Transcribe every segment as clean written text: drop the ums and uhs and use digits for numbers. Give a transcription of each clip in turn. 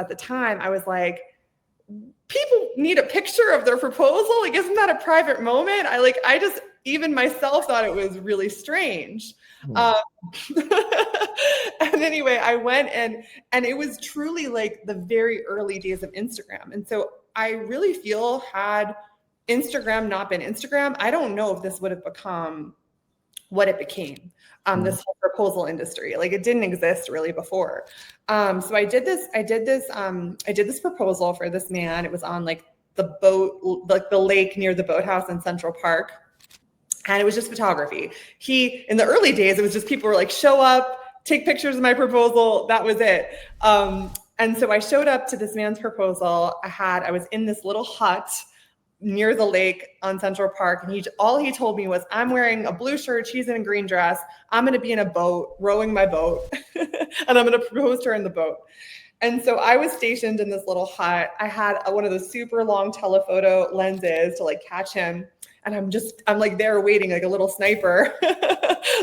at the time, I was like, people need a picture of their proposal. Like, isn't that a private moment? I just, even myself thought it was really strange. And anyway, I went and it was truly like the very early days of Instagram. And so I really feel, had Instagram not been Instagram, I don't know if this would have become what it became. This whole proposal industry, like it didn't exist really before. So I did this proposal for this man. It was on like the boat, like the lake near the boathouse in Central Park. And it was just photography. In the early days, it was just people were like, show up, take pictures of my proposal. That was it. And so I showed up to this man's proposal. I was in this little hut near the lake on Central Park. And all he told me was, I'm wearing a blue shirt, she's in a green dress. I'm going to be in a boat, rowing my boat, and I'm going to propose to her in the boat. And so I was stationed in this little hut. I had one of those super long telephoto lenses to like catch him. And I'm like there waiting like a little sniper,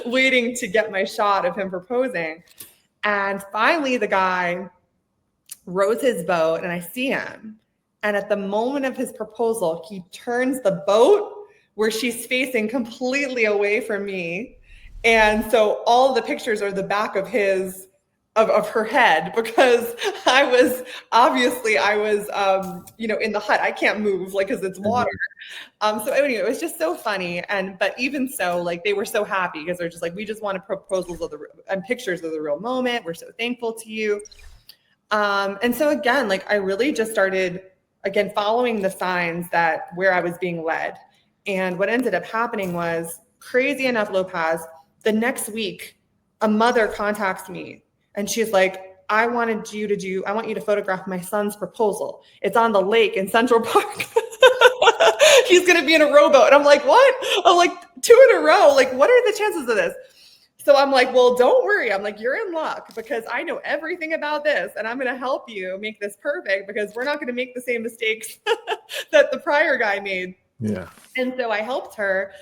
waiting to get my shot of him proposing. And finally the guy rows his boat and I see him. And at the moment of his proposal, he turns the boat where she's facing completely away from me. And so all the pictures are the back of her head, because I was in the hut. I can't move, like, cause it's water. So anyway, it was just so funny. But even so, like, they were so happy because they're just like, we just wanted proposals and pictures of the real moment. We're so thankful to you. And so again, like, I really just started following the signs where I was being led. And what ended up happening was, crazy enough, Lopez, the next week, a mother contacts me and she's like, I want you to photograph my son's proposal. It's on the lake in Central Park. He's going to be in a rowboat. And I'm like, what? I'm like, 2 in a row. Like, what are the chances of this? So I'm like, well, don't worry. I'm like, you're in luck because I know everything about this and I'm going to help you make this perfect, because we're not going to make the same mistakes that the prior guy made. Yeah. And so I helped her.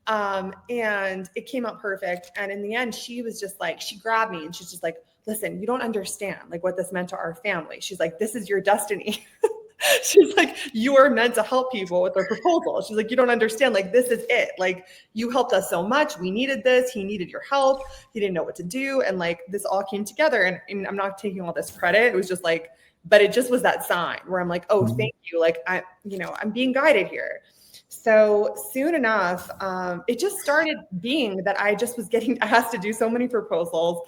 And it came out perfect. And in the end, she was just like, she grabbed me and she's just like, listen, you don't understand like what this meant to our family. She's like, this is your destiny. She's like, you are meant to help people with their proposal. She's like, you don't understand. Like, this is it. Like, you helped us so much. We needed this. He needed your help. He didn't know what to do. And like, this all came together. And I'm not taking all this credit. It was just like, but it just was that sign where I'm like, oh, thank you. Like, I'm being guided here. So soon enough, it just started being that I just was getting asked to do so many proposals.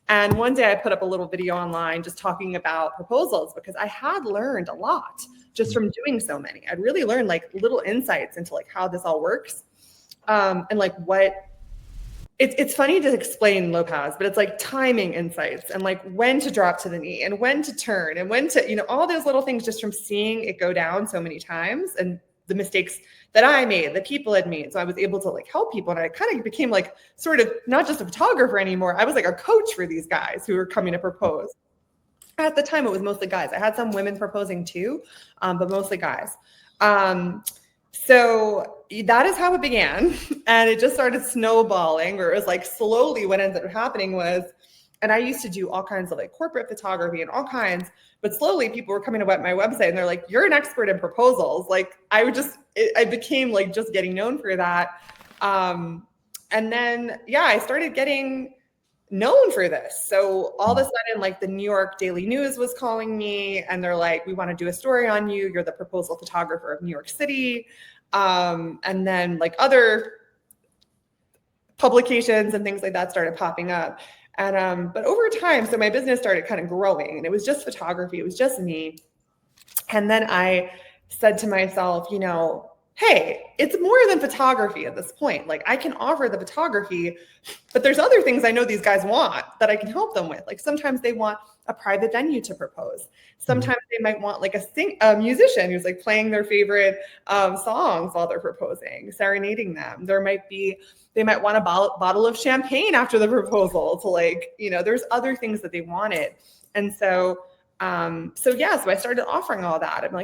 And one day I put up a little video online just talking about proposals, because I had learned a lot just from doing so many. I'd really learned like little insights into like how this all works. And like it's funny to explain, Lopez, but it's like timing insights and like when to drop to the knee and when to turn and when to, all those little things just from seeing it go down so many times, and the mistakes that I made, that people had made. So I was able to like help people. And I kind of became like sort of not just a photographer anymore. I was like a coach for these guys who were coming to propose. At the time, it was mostly guys. I had some women proposing too, but mostly guys. So that is how it began. And it just started snowballing, where it was like slowly what ended up happening was, and I used to do all kinds of like corporate photography and all kinds, but slowly people were coming to my website and they're like, you're an expert in proposals. Like I became like just getting known for that. And then, I started getting known for this. So all of a sudden, like the New York Daily News was calling me and they're like, we want to do a story on you. You're the proposal photographer of New York City. And then like other publications and things like that started popping up. And, but over time, so my business started kind of growing and it was just photography. It was just me. And then I said to myself, hey, it's more than photography at this point. Like I can offer the photography, but there's other things I know these guys want that I can help them with. Like sometimes they want a private venue to propose. Sometimes they might want like a musician who's like playing their favorite songs while they're proposing, serenading them. They might want a bottle of champagne after the proposal to like, there's other things that they wanted. And so I started offering all that. I'm like,